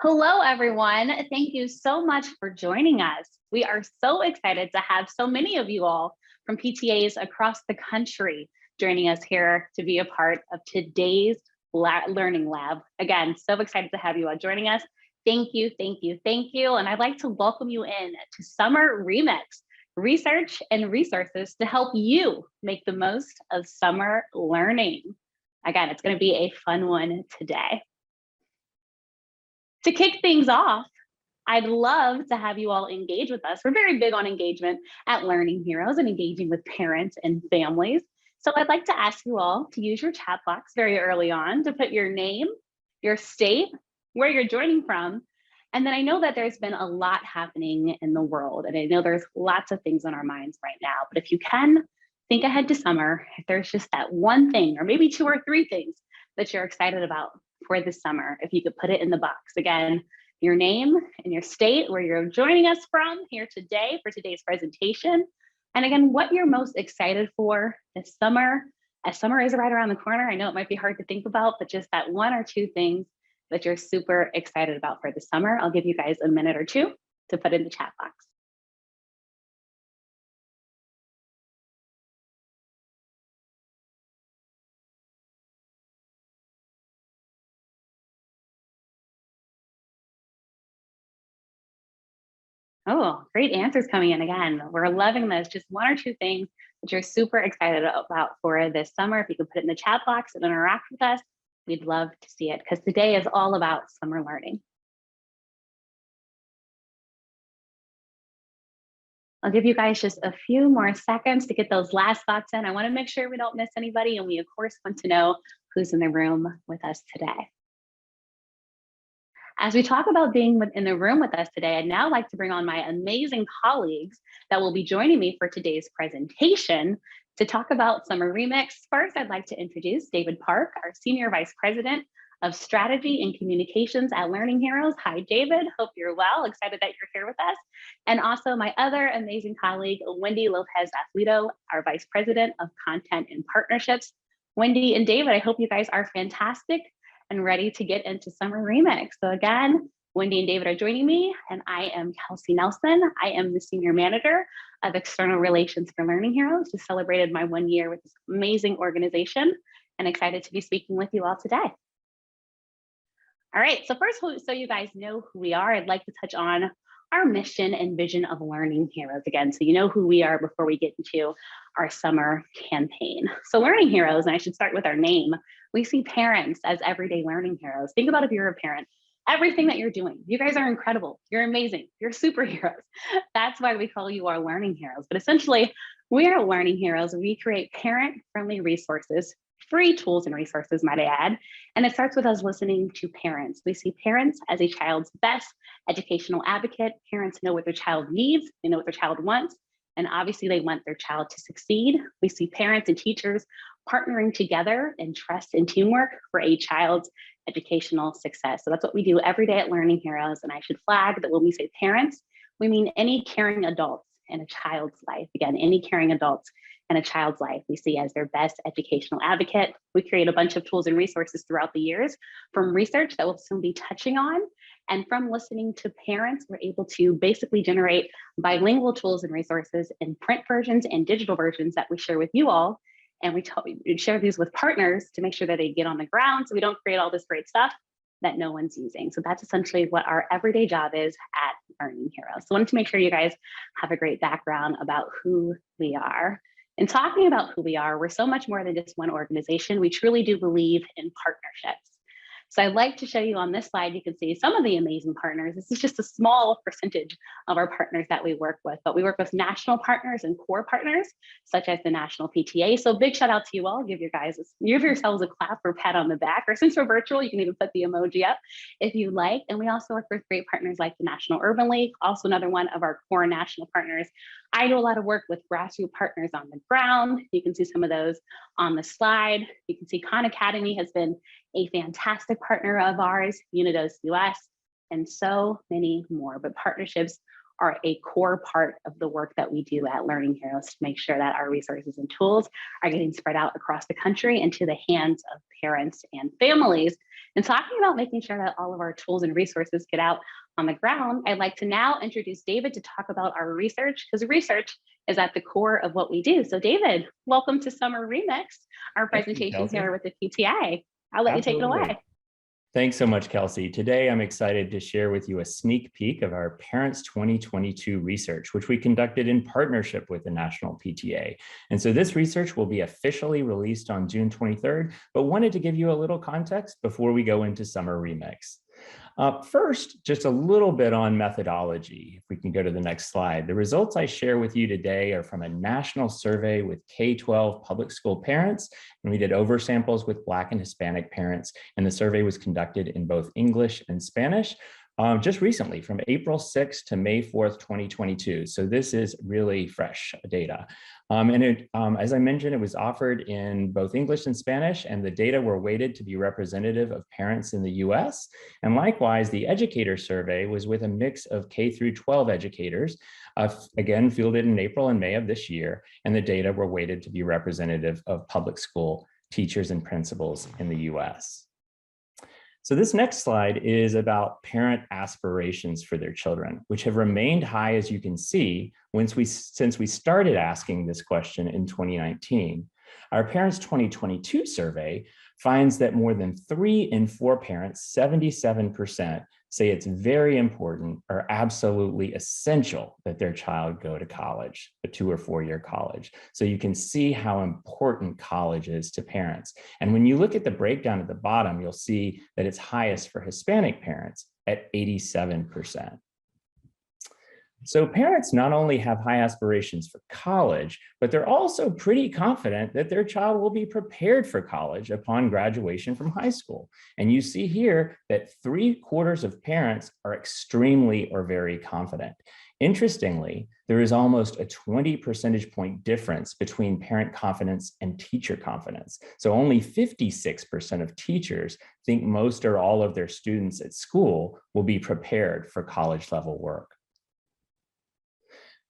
Hello, everyone. Thank you so much for joining us. We are so excited to have so many of you all from PTAs across the country joining us here to be a part of today's Learning Lab. Again, so excited to have you all joining us. Thank you, thank you, thank you. And I'd like to welcome you in to Summer Remix, research and resources to help you make the most of summer learning. Again, it's going to be a fun one today. To kick things off, I'd love to have you all engage with us. We're very big on engagement at Learning Heroes and engaging with parents and families. So I'd like to ask you all to use your chat box very early on to put your name, your state, where you're joining from. And then I know that there's been a lot happening in the world, and I know there's lots of things on our minds right now. But if you can, think ahead to summer. If there's just that one thing, or maybe two or three things that you're excited about for this summer, if you could put it in the box. Again, your name and your state, where you're joining us from here today for today's presentation. And again, what you're most excited for this summer. As summer is right around the corner, I know it might be hard to think about, but just that one or two things that you're super excited about for the summer. I'll give you guys a minute or two to put in the chat box. Oh, great answers coming in again. We're loving this. Just one or two things that you're super excited about for this summer. If you could put it in the chat box and interact with us, we'd love to see it, because today is all about summer learning. I'll give you guys just a few more seconds to get those last thoughts in. I want to make sure we don't miss anybody, and we of course want to know who's in the room with us today. As we talk about being in the room with us today, I'd now like to bring on my amazing colleagues that will be joining me for today's presentation to talk about Summer Remix. First, I'd like to introduce David Park, our Senior Vice President of Strategy and Communications at Learning Heroes. Hi, David. Hope you're well. Excited that you're here with us. And also my other amazing colleague, Wendy Lopez Athleto, our Vice President of Content and Partnerships. Wendy and David, I hope you guys are fantastic and ready to get into Summer Remix. So again, Wendy and David are joining me, and I am Kelsey Nelson. I am the Senior Manager of External Relations for Learning Heroes, who celebrated my 1 year with this amazing organization, and excited to be speaking with you all today. All right, so first, so you guys know who we are, I'd like to touch on our mission and vision of Learning Heroes again, so you know who we are before we get into our summer campaign. So Learning Heroes, and I should start with our name, we see parents as everyday learning heroes. Think about if you're a parent, everything that you're doing, you guys are incredible, you're amazing, you're superheroes. That's why we call you our learning heroes. But essentially, we are learning heroes. We create parent-friendly resources, free tools and resources, might I add. And it starts with us listening to parents. We see parents as a child's best educational advocate. Parents know what their child needs, they know what their child wants, and obviously they want their child to succeed. We see parents and teachers partnering together in trust and teamwork for a child's educational success. So that's what we do every day at Learning Heroes. And I should flag that when we say parents, we mean any caring adults in a child's life. Again, any caring adults in a child's life we see as their best educational advocate. We create a bunch of tools and resources throughout the years, from research that we'll soon be touching on, and from listening to parents. We're able to basically generate bilingual tools and resources in print versions and digital versions that we share with you all. And we share these with partners to make sure that they get on the ground, so we don't create all this great stuff that no one's using. So that's essentially what our everyday job is at Learning Heroes. So I wanted to make sure you guys have a great background about who we are. And talking about who we are, we're so much more than just one organization. We truly do believe in partnerships. So I'd like to show you on this slide, you can see some of the amazing partners. This is just a small percentage of our partners that we work with, but we work with national partners and core partners, such as the National PTA. So big shout out to you all. Give yourselves a clap or pat on the back, or since we're virtual, you can even put the emoji up if you like. And we also work with great partners like the National Urban League, also another one of our core national partners. I do a lot of work with grassroots partners on the ground. You can see some of those on the slide. You can see Khan Academy has been a fantastic partner of ours, Unidos US, and so many more. But partnerships are a core part of the work that we do at Learning Heroes to make sure that our resources and tools are getting spread out across the country into the hands of parents and families. And talking about making sure that all of our tools and resources get out on the ground, I'd like to now introduce David to talk about our research, because research is at the core of what we do. So David, welcome to Summer Remix, our presentation here with the PTA. I'll let you take it away. Thanks so much, Kelsey. Today, I'm excited to share with you a sneak peek of our Parents 2022 research, which we conducted in partnership with the National PTA. And so this research will be officially released on June 23rd, but wanted to give you a little context before we go into Summer Remix. First, just a little bit on methodology. If we can go to the next slide. The results I share with you today are from a national survey with K-12 public school parents, and we did oversamples with Black and Hispanic parents, and the survey was conducted in both English and Spanish. Just recently, from April 6th to May 4th, 2022. So this is really fresh data. As I mentioned, it was offered in both English and Spanish, and the data were weighted to be representative of parents in the US. And likewise, the educator survey was with a mix of K through 12 educators, again, fielded in April and May of this year, and the data were weighted to be representative of public school teachers and principals in the US. So this next slide is about parent aspirations for their children, which have remained high, as you can see, since we started asking this question in 2019. Our Parents 2022 survey finds that more than 3 in 4 parents, 77%, say it's very important or absolutely essential that their child go to college, a 2 or 4 year college. So you can see how important college is to parents. And when you look at the breakdown at the bottom, you'll see that it's highest for Hispanic parents at 87%. So parents not only have high aspirations for college, but they're also pretty confident that their child will be prepared for college upon graduation from high school. And you see here that 3/4 of parents are extremely or very confident. Interestingly, there is almost a 20 percentage point difference between parent confidence and teacher confidence. So only 56% of teachers think most or all of their students at school will be prepared for college level work.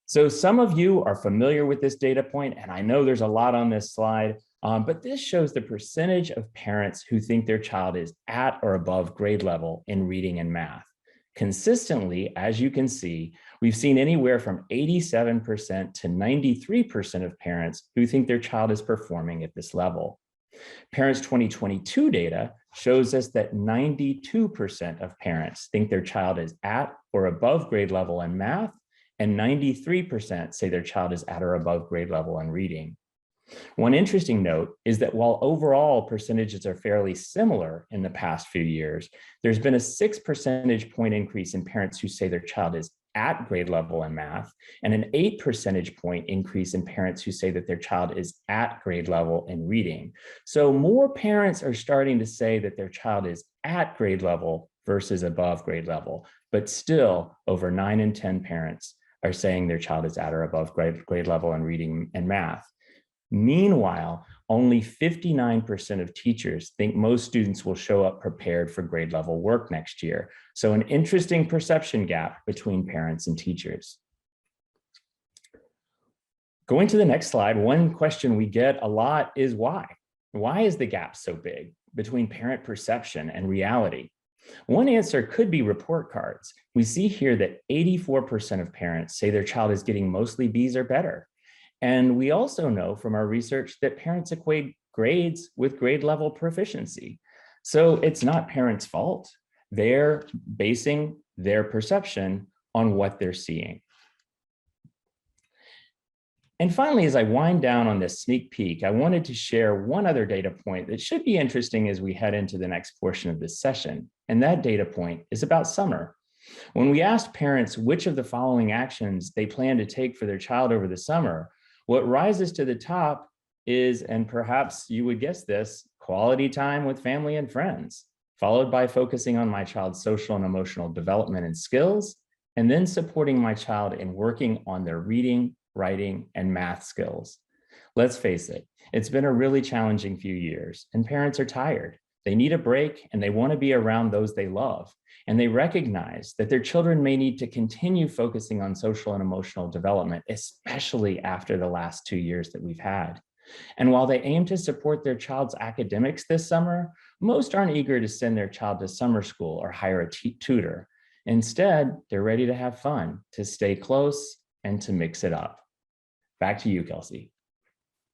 So some of you are familiar with this data point, and I know there's a lot on this slide, but this shows the percentage of parents who think their child is at or above grade level in reading and math. Consistently, as you can see, we've seen anywhere from 87% to 93% of parents who think their child is performing at this level. Parents 2022 data shows us that 92% of parents think their child is at or above grade level in math, and 93% say their child is at or above grade level in reading. One interesting note is that while overall percentages are fairly similar in the past few years, there's been a 6 percentage point increase in parents who say their child is at grade level in math, and an 8 percentage point increase in parents who say that their child is at grade level in reading. So more parents are starting to say that their child is at grade level versus above grade level, but still over 9 in 10 parents are saying their child is at or above grade level in reading and math. Meanwhile, only 59% of teachers think most students will show up prepared for grade level work next year. So an interesting perception gap between parents and teachers. Going to the next slide, one question we get a lot is why? Why is the gap so big between parent perception and reality? One answer could be report cards. We see here that 84% of parents say their child is getting mostly B's or better. And we also know from our research that parents equate grades with grade level proficiency. So it's not parents' fault. They're basing their perception on what they're seeing. And finally, as I wind down on this sneak peek, I wanted to share one other data point that should be interesting as we head into the next portion of this session. And that data point is about summer. When we asked parents which of the following actions they plan to take for their child over the summer, what rises to the top is, and perhaps you would guess this, quality time with family and friends, followed by focusing on my child's social and emotional development and skills, and then supporting my child in working on their reading, writing, and math skills. Let's face it, it's been a really challenging few years, and parents are tired. They need a break and they want to be around those they love. And they recognize that their children may need to continue focusing on social and emotional development, especially after the last 2 years that we've had. And while they aim to support their child's academics this summer, most aren't eager to send their child to summer school or hire a tutor. Instead, they're ready to have fun, to stay close, and to mix it up. Back to you, Kelsey.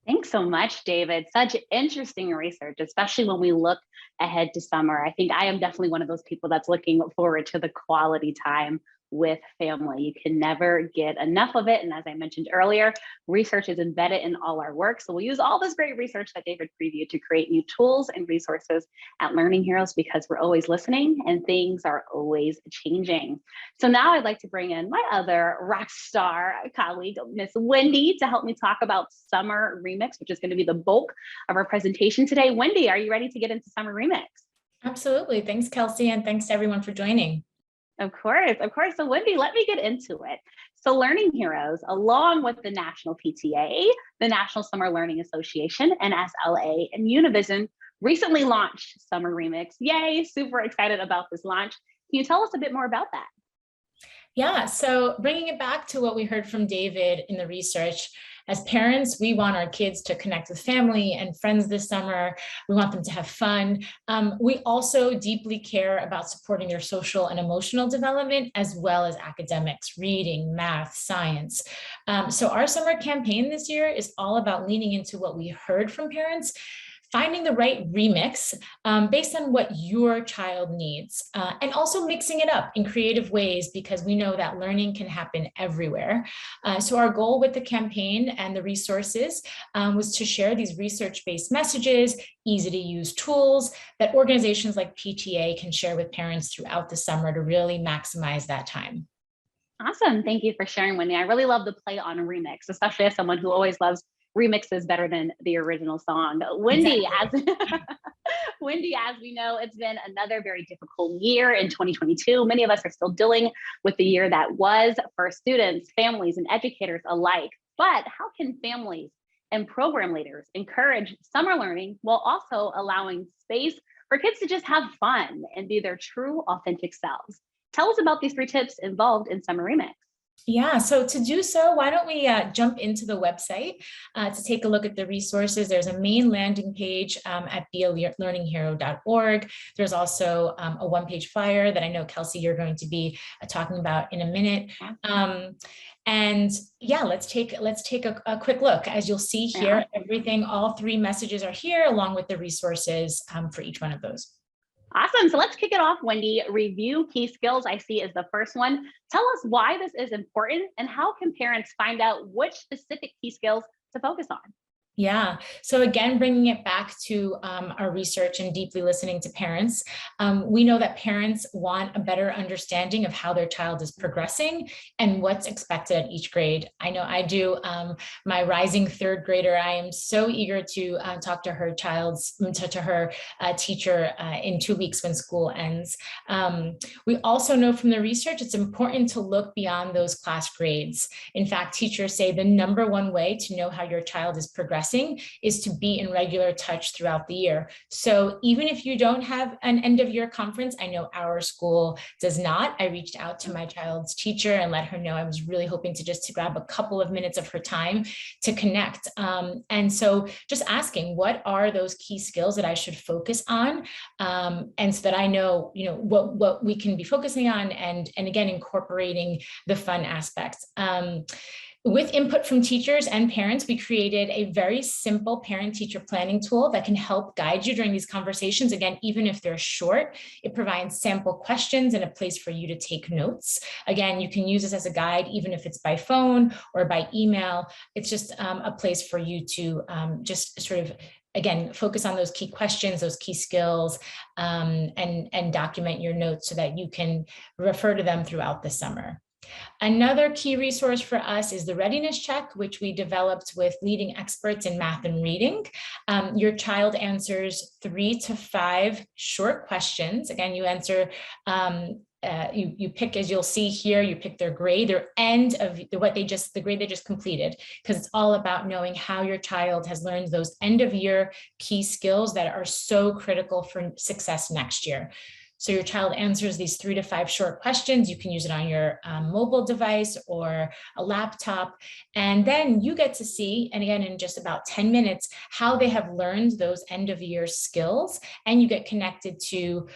Thanks so much, David. Such interesting research, especially when we look ahead to summer. I think I am definitely one of those people that's looking forward to the quality time with family. You can never get enough of it. And as I mentioned earlier, research is embedded in all our work. So we'll use all this great research that David previewed to create new tools and resources at Learning Heroes, because we're always listening and things are always changing. So now I'd like to bring in my other rock star colleague, Miss Wendy, to help me talk about Summer Remix, which is going to be the bulk of our presentation today. Wendy, are you ready to get into Summer Remix? Absolutely. Thanks, Kelsey, and thanks to everyone for joining. Of course, of course. So Wendy, let me get into it. So Learning Heroes, along with the National PTA, the National Summer Learning Association, NSLA, and Univision, recently launched Summer Remix. Yay, super excited about this launch. Can you tell us a bit more about that? Yeah, so bringing it back to what we heard from David in the research, as parents, we want our kids to connect with family and friends this summer. We want them to have fun. We also deeply care about supporting their social and emotional development, as well as academics, reading, math, science. So our summer campaign this year is all about leaning into what we heard from parents, finding the right remix based on what your child needs, and also mixing it up in creative ways, because we know that learning can happen everywhere. So our goal with the campaign and the resources was to share these research-based messages, easy to use tools that organizations like PTA can share with parents throughout the summer to really maximize that time. Awesome. Thank you for sharing, Wendy. I really love the play on remix, especially as someone who always loves remixes better than the original song. Wendy, Exactly. Wendy, as we know, it's been another very difficult year in 2022. Many of us are still dealing with the year that was for students, families, and educators alike. But how can families and program leaders encourage summer learning while also allowing space for kids to just have fun and be their true, authentic selves? Tell us about these 3 tips involved in Summer Remix. Yeah, so to do so, why don't we jump into the website to take a look at the resources. There's a main landing page at belearninghero.org. There's also a one-page flyer that I know, Kelsey, you're going to be talking about in a minute. And yeah, let's take a quick look. As you'll see here, everything, all 3 messages are here, along with the resources for each one of those. Awesome. So let's kick it off, Wendy. Review key skills, I see, is the first one. Tell us why this is important and how can parents find out which specific key skills to focus on? Yeah, so again, bringing it back to our research and deeply listening to parents, we know that parents want a better understanding of how their child is progressing and what's expected at each grade. I know I do. My rising 3rd grader, I am so eager to talk to her teacher in 2 weeks when school ends. We also know from the research, it's important to look beyond those class grades. In fact, teachers say the #1 way to know how your child is progressing is to be in regular touch throughout the year. So even if you don't have an end of year conference, I know our school does not. I reached out to my child's teacher and let her know I was really hoping to grab a couple of minutes of her time to connect. And so just asking, what are those key skills that I should focus on? And so that I know, what we can be focusing on, and again, incorporating the fun aspects. With input from teachers and parents, we created a very simple parent-teacher planning tool that can help guide you during these conversations. Again, even if they're short, it provides sample questions and a place for you to take notes. Again, you can use this as a guide, even if it's by phone or by email. It's just a place for you to just sort of, again, focus on those key questions, those key skills, and document your notes so that you can refer to them throughout the summer. Another key resource for us is the readiness check, which we developed with leading experts in math and reading. Your child answers 3 to 5 short questions. Again, you answer you pick, as you'll see here, you pick their grade, their end of the grade they just completed, because it's all about knowing how your child has learned those end of year key skills that are so critical for success next year. So your child answers these 3 to 5 short questions. You can use it on your mobile device or a laptop. And then you get to see, and again, in just about 10 minutes, how they have learned those end of year skills. And you get connected to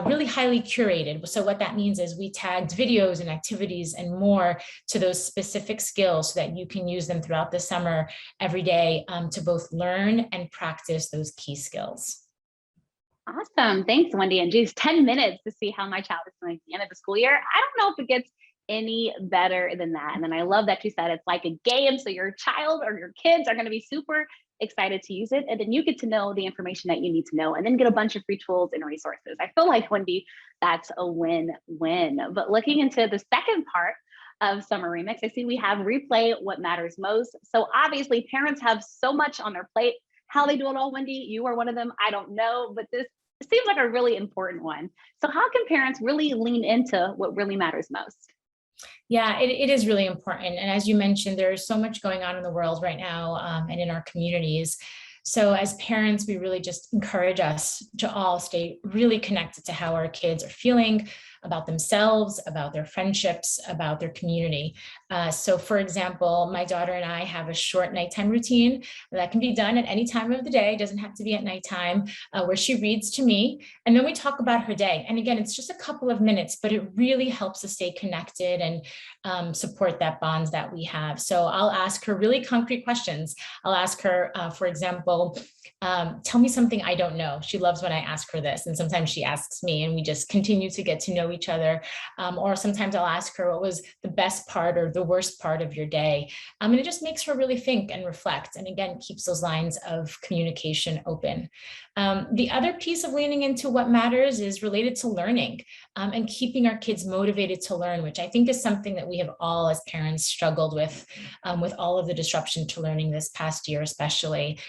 really highly curated. So what that means is we tagged videos and activities and more to those specific skills so that you can use them throughout the summer every day to both learn and practice those key skills. Awesome. Thanks, Wendy. And geez, 10 minutes to see how my child is doing at the end of the school year. I don't know if it gets any better than that. And then I love that you said it's like a game. So your child or your kids are going to be super excited to use it. And then you get to know the information that you need to know and then get a bunch of free tools and resources. I feel like, Wendy, that's a win-win. But looking into the second part of Summer Remix, I see we have replay what matters most. So obviously parents have so much on their plate. How they do it all, Wendy, you are one of them. I don't know, but this seems like a really important one. So how can parents really lean into what really matters most? Yeah, it is really important. And as you mentioned, there's so much going on in the world right now and in our communities. So as parents, we really just encourage us to all stay really connected to how our kids are feeling about themselves, about their friendships, about their community. So for example, my daughter and I have a short nighttime routine that can be done at any time of the day. It doesn't have to be at nighttime, where she reads to me. And then we talk about her day. And again, it's just a couple of minutes, but it really helps us stay connected and support that bonds that we have. So I'll ask her really concrete questions. I'll ask her, for example, tell me something I don't know. She loves when I ask her this. And sometimes she asks me and we just continue to get to know each other. Or sometimes I'll ask her what was the best part or the worst part of your day. And it just makes her really think and reflect. And again, keeps those lines of communication open. The other piece of leaning into what matters is related to learning and keeping our kids motivated to learn, which I think is something that we have all as parents struggled with all of the disruption to learning this past year, especially.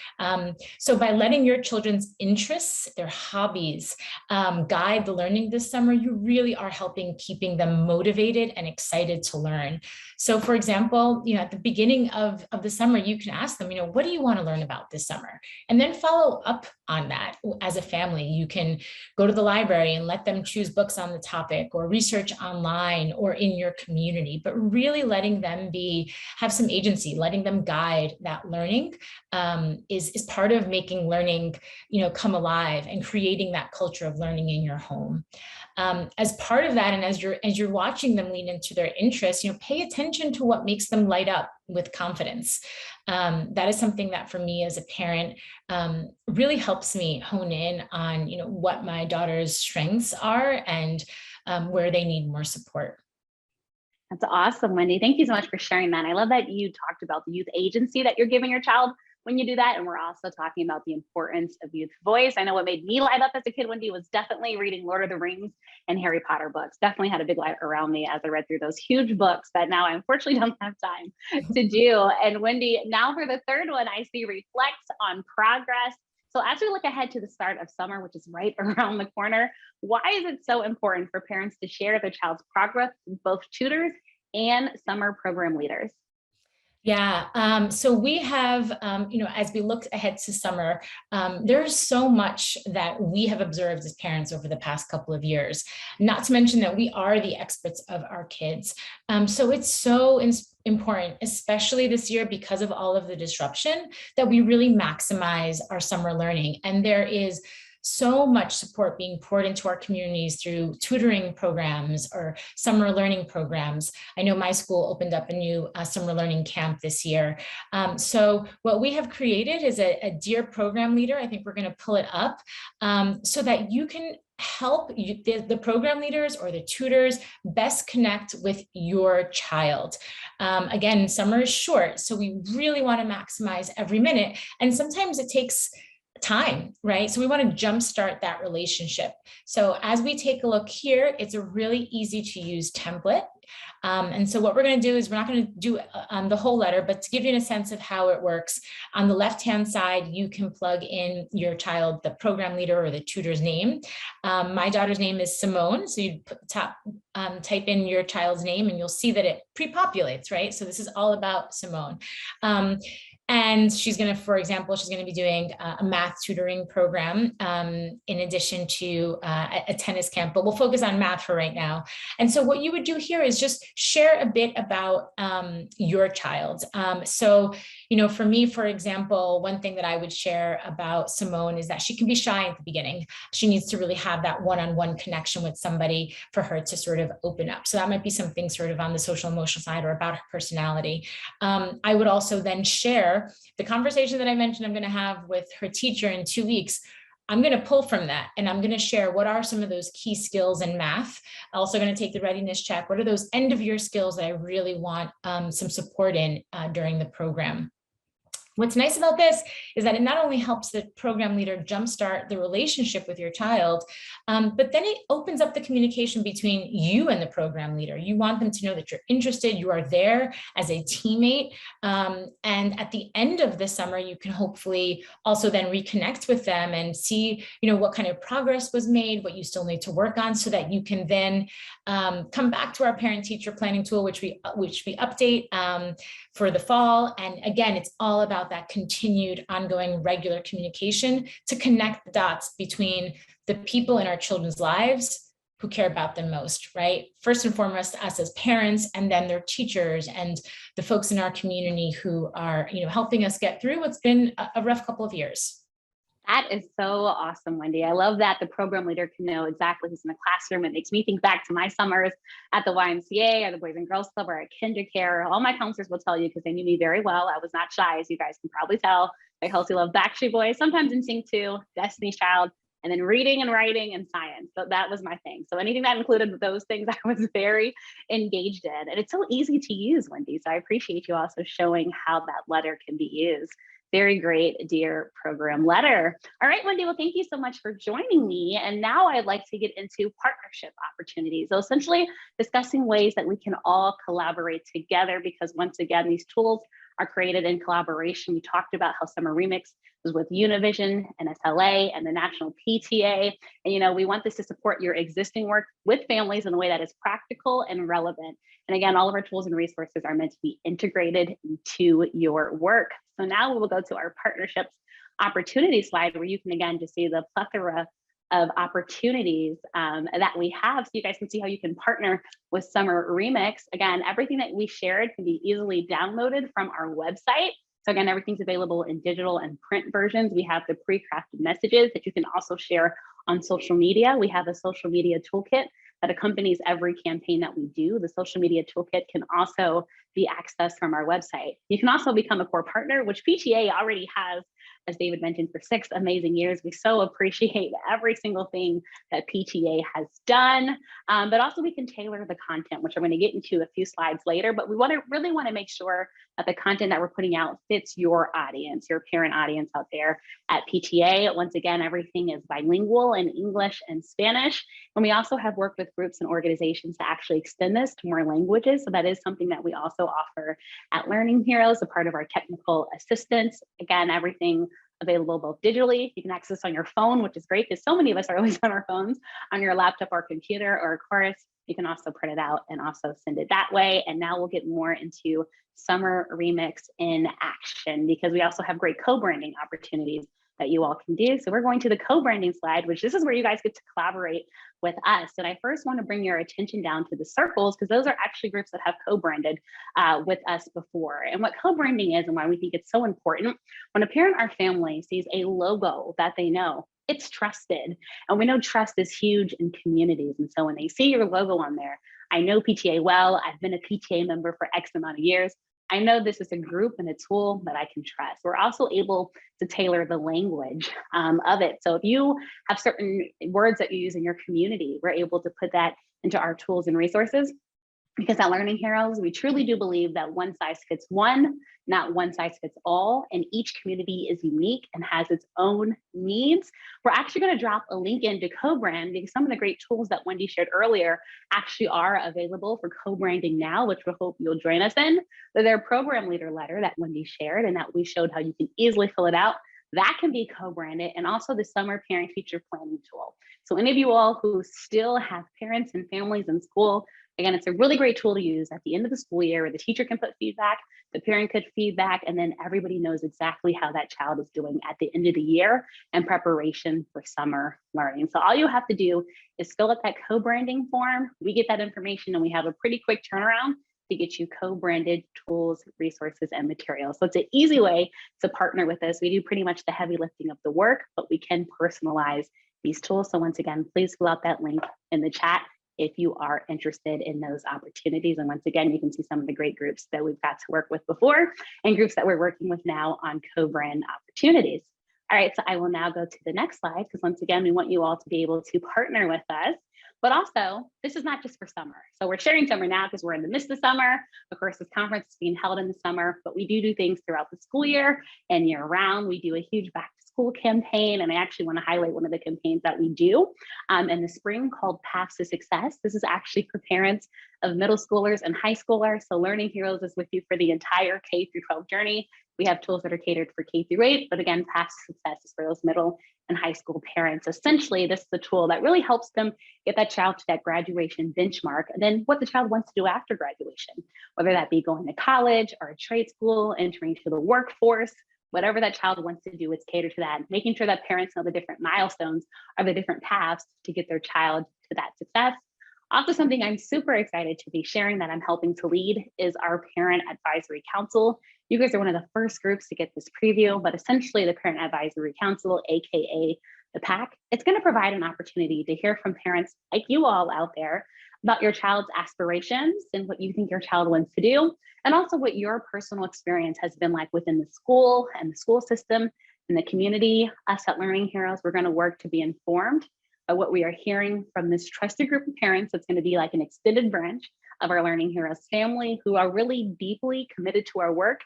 So by letting your children's interests, their hobbies, guide the learning this summer, you really are helping keeping them motivated and excited to learn. So for example, at the beginning of the summer, you can ask them, what do you want to learn about this summer? And then follow up on that as a family. You can go to the library and let them choose books on the topic or research online or in your community, but really letting them have some agency, letting them guide that learning is part of making learning, come alive and creating that culture of learning in your home. As part of that, and as you're watching them lean into their interests, pay attention to what makes them light up with confidence. That is something that for me as a parent really helps me hone in on what my daughter's strengths are and where they need more support. That's awesome, Wendy. Thank you so much for sharing that. I love that you talked about the youth agency that you're giving your child when you do that. And we're also talking about the importance of youth voice. I know what made me light up as a kid, Wendy, was definitely reading Lord of the Rings and Harry Potter books. Definitely had a big light around me as I read through those huge books that now I unfortunately don't have time to do. And Wendy, now for the third one, I see reflect on progress. So as we look ahead to the start of summer, which is right around the corner, why is it so important for parents to share their child's progress with both tutors and summer program leaders? Yeah, so we have, as we look ahead to summer, there's so much that we have observed as parents over the past couple of years, not to mention that we are the experts of our kids. So it's so important, especially this year because of all of the disruption, that we really maximize our summer learning. And there is so much support being poured into our communities through tutoring programs or summer learning programs. I know my school opened up a new summer learning camp this year. So what we have created is a Dear Program Leader. I think we're going to pull it up so that you can help the program leaders or the tutors best connect with your child. Again, summer is short, so we really want to maximize every minute. And sometimes it takes time, right? So we want to jumpstart that relationship. So as we take a look here, it's a really easy to use template. And so what we're going to do is we're not going to do the whole letter, but to give you a sense of how it works, on the left-hand side, you can plug in your child, the program leader or the tutor's name. My daughter's name is Simone. So you type in your child's name and you'll see that it pre-populates, right? So this is all about Simone. And she's going to, for example, she's going to be doing a math tutoring program in addition to a tennis camp, but we'll focus on math for right now. And so what you would do here is just share a bit about your child. So, you know, for me, for example, one thing that I would share about Simone is that she can be shy at the beginning. She needs to really have that one-on-one connection with somebody for her to sort of open up. So that might be something sort of on the social emotional side or about her personality. I would also then share the conversation that I mentioned I'm going to have with her teacher in 2 weeks. I'm going to pull from that and I'm going to share what are some of those key skills in math. I'm also going to take the readiness check. What are those end of year skills that I really want some support in during the program? What's nice about this is that it not only helps the program leader jumpstart the relationship with your child, but then it opens up the communication between you and the program leader. You want them to know that you're interested, you are there as a teammate. And at the end of the summer, you can hopefully also then reconnect with them and see, you know, what kind of progress was made, what you still need to work on, so that you can then come back to our parent-teacher planning tool, which we update for the fall. And again, it's all about that continued ongoing regular communication to connect the dots between the people in our children's lives who care about them most, right? First and foremost, us as parents, and then their teachers and the folks in our community who are, you know, helping us get through what's been a rough couple of years. That is so awesome, Wendy. I love that the program leader can know exactly who's in the classroom. It makes me think back to my summers at the YMCA or the Boys and Girls Club or at KinderCare. All my counselors will tell you, because they knew me very well, I was not shy, as you guys can probably tell. I also love Backstreet Boys, sometimes NSYNC too, Destiny's Child, and then reading and writing and science. So that was my thing. So anything that included those things, I was very engaged in. And it's so easy to use, Wendy. So I appreciate you also showing how that letter can be used. Very great, dear program letter. All right, Wendy, well, thank you so much for joining me. And now I'd like to get into partnership opportunities. So essentially discussing ways that we can all collaborate together, because once again, these tools are created in collaboration. We talked about how Summer Remix was with Univision and SLA and the National PTA. And, you know, we want this to support your existing work with families in a way that is practical and relevant. And again, all of our tools and resources are meant to be integrated into your work. So now we will go to our partnerships opportunity slide, where you can again just see the plethora of opportunities that we have, so you guys can see how you can partner with Summer Remix. Again, everything that we shared can be easily downloaded from our website. So again, everything's available in digital and print versions. We have the pre-crafted messages that you can also share on social media. We have a social media toolkit that accompanies every campaign that we do. The social media toolkit can also be accessed from our website. You can also become a core partner, which PTA already has, as David mentioned, for 6 amazing years. We so appreciate every single thing that PTA has done, but also we can tailor the content, which I'm going to get into a few slides later, but we really want to make sure that the content that we're putting out fits your audience, your parent audience out there at PTA. Once again, everything is bilingual in English and Spanish. And we also have worked with groups and organizations to actually extend this to more languages. So that is something that we also offer at Learning Heroes, a part of our technical assistance. Again, everything available both digitally. You can access on your phone, which is great because so many of us are always on our phones, on your laptop or computer, or of course, you can also print it out and also send it that way. And now we'll get more into Summer Remix in action, because we also have great co-branding opportunities that you all can do. So we're going to the co-branding slide, which this is where you guys get to collaborate with us. And I first want to bring your attention down to the circles, because those are actually groups that have co-branded with us before. And what co-branding is and why we think it's so important: when a parent or family sees a logo that they know, it's trusted. And we know trust is huge in communities. And so when they see your logo on there, I know PTA well, I've been a PTA member for X amount of years, I know this is a group and a tool that I can trust. We're also able to tailor the language of it. So if you have certain words that you use in your community, we're able to put that into our tools and resources. Because at Learning Heroes, we truly do believe that one size fits one, not one size fits all, and each community is unique and has its own needs. We're actually going to drop a link into CoBrand because some of the great tools that Wendy shared earlier actually are available for co-branding now, which we hope you'll join us in. Their program leader letter that Wendy shared and that we showed how you can easily fill it out, that can be co-branded, and also the summer parent-teacher planning tool. So any of you all who still have parents and families in school, again, it's a really great tool to use at the end of the school year where the teacher can put feedback, the parent could feedback, and then everybody knows exactly how that child is doing at the end of the year in preparation for summer learning. So all you have to do is fill out that co-branding form. We get that information and we have a pretty quick turnaround to get you co-branded tools, resources, and materials. So it's an easy way to partner with us. We do pretty much the heavy lifting of the work, but we can personalize these tools. So once again, please fill out that link in the chat if you are interested in those opportunities. And once again, you can see some of the great groups that we've got to work with before and groups that we're working with now on co-brand opportunities. All right, so I will now go to the next slide because once again, we want you all to be able to partner with us. But also, this is not just for summer. So we're sharing summer now because we're in the midst of summer. Of course, this conference is being held in the summer, but we do things throughout the school year and year round. We do a huge back to school campaign, and I actually want to highlight one of the campaigns that we do in the spring called Paths to Success. This is actually for parents of middle schoolers and high schoolers. So Learning Heroes is with you for the entire K through 12 journey. We have tools that are catered for K through 8, but again, Paths to Success is for those middle and high school parents. Essentially, this is a tool that really helps them get that child to that graduation benchmark, and then what the child wants to do after graduation, whether that be going to college or a trade school, entering to the workforce, whatever that child wants to do, it's catered to that. Making sure that parents know the different milestones or the different paths to get their child to that success. Also, something I'm super excited to be sharing that I'm helping to lead is our Parent Advisory Council. You guys are one of the first groups to get this preview, but essentially the Parent Advisory Council, AKA the PAC, it's going to provide an opportunity to hear from parents like you all out there about your child's aspirations and what you think your child wants to do, and also what your personal experience has been like within the school and the school system and the community. Us at Learning Heroes, we're going to work to be informed by what we are hearing from this trusted group of parents. That's going to be like an extended branch of our Learning Heroes family who are really deeply committed to our work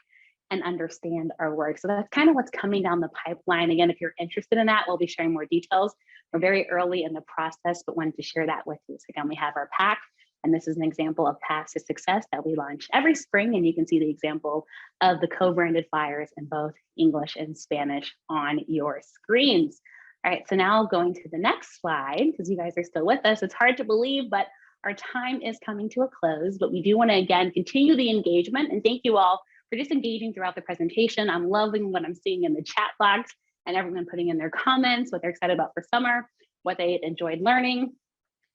and understand our work. So that's kind of what's coming down the pipeline. Again, if you're interested in that, we'll be sharing more details. We're very early in the process, but wanted to share that with you. So again, we have our PAC, and this is an example of Paths to Success that we launch every spring. And you can see the example of the co-branded flyers in both English and Spanish on your screens. All right, so now going to the next slide, because you guys are still with us. It's hard to believe, but our time is coming to a close, but we do want to, again, continue the engagement. And thank you all for just engaging throughout the presentation. I'm loving what I'm seeing in the chat box and everyone putting in their comments, what they're excited about for summer, what they enjoyed learning.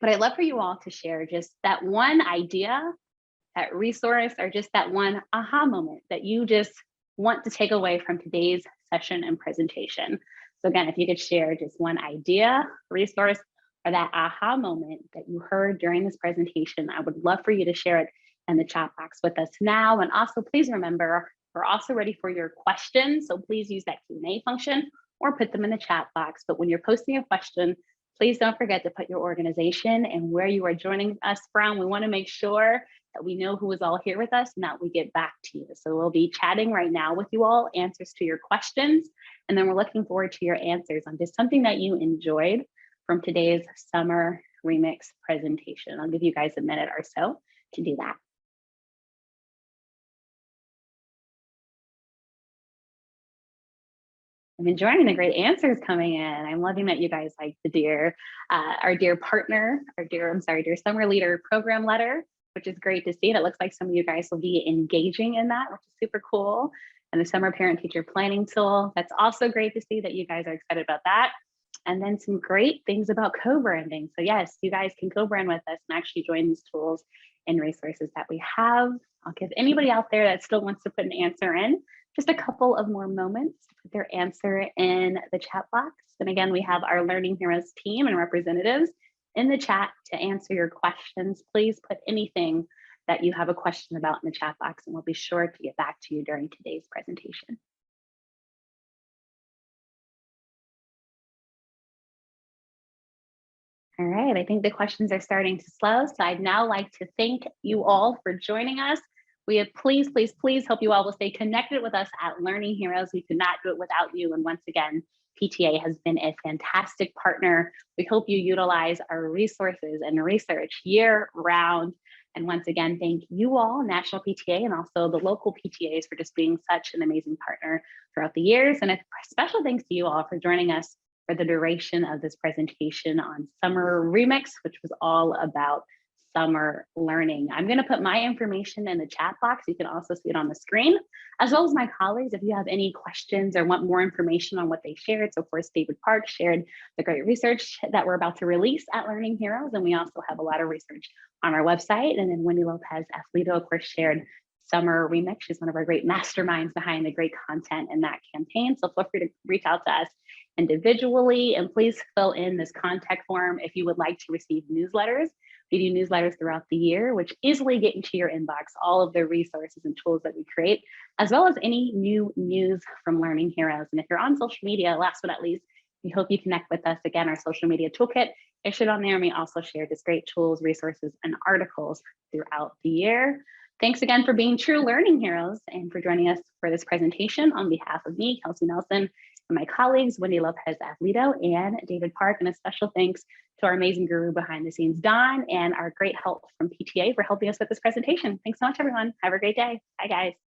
But I'd love for you all to share just that one idea, that resource, or just that one aha moment that you just want to take away from today's session and presentation. So again, if you could share just one idea, resource, or that aha moment that you heard during this presentation, I would love for you to share it in the chat box with us now. And also, please remember, we're also ready for your questions. So please use that Q&A function or put them in the chat box. But when you're posting a question, please don't forget to put your organization and where you are joining us from. We want to make sure that we know who is all here with us and that we get back to you. So we'll be chatting right now with you all, answers to your questions. And then we're looking forward to your answers on just something that you enjoyed from today's summer remix presentation. I'll give you guys a minute or so to do that. I'm enjoying the great answers coming in. I'm loving that you guys like the our dear partner, dear summer leader program letter, which is great to see. And it looks like some of you guys will be engaging in that, which is super cool. And the summer parent teacher planning tool, that's also great to see that you guys are excited about that. And then some great things about co-branding. So yes, you guys can co-brand with us and actually join these tools and resources that we have. I'll give anybody out there that still wants to put an answer in just a couple of more moments to put their answer in the chat box. And again, we have our Learning Heroes team and representatives in the chat to answer your questions. Please put anything that you have a question about in the chat box, and we'll be sure to get back to you during today's presentation. All right, I think the questions are starting to slow. So I'd now like to thank you all for joining us. We have please, please, please hope you all will stay connected with us at Learning Heroes. We could not do it without you. And once again, PTA has been a fantastic partner. We hope you utilize our resources and research year round. And once again, thank you all, National PTA, and also the local PTAs for just being such an amazing partner throughout the years. And a special thanks to you all for joining us for the duration of this presentation on Summer Remix, which was all about summer learning. I'm going to put my information in the chat box. You can also see it on the screen, as well as my colleagues. If you have any questions or want more information on what they shared. So of course, David Park shared the great research that we're about to release at Learning Heroes. And we also have a lot of research on our website. And then Wendy Lopez Athleto, of course, shared Summer Remix. She's one of our great masterminds behind the great content in that campaign. So feel free to reach out to us individually, and please fill in this contact form if you would like to receive newsletters. We do newsletters throughout the year, which easily get into your inbox, all of the resources and tools that we create, as well as any new news from Learning Heroes. And if you're on social media, last but not least, we hope you connect with us. Again, our social media toolkit issued on there, and we also share just great tools, resources, and articles throughout the year. Thanks again for being true Learning Heroes and for joining us for this presentation on behalf of me, Kelsey Nelson, and my colleagues, Wendy Lopez Athleto and David Park. And a special thanks to our amazing guru behind the scenes, Don, and our great help from PTA for helping us with this presentation. Thanks so much, everyone. Have a great day. Bye, guys.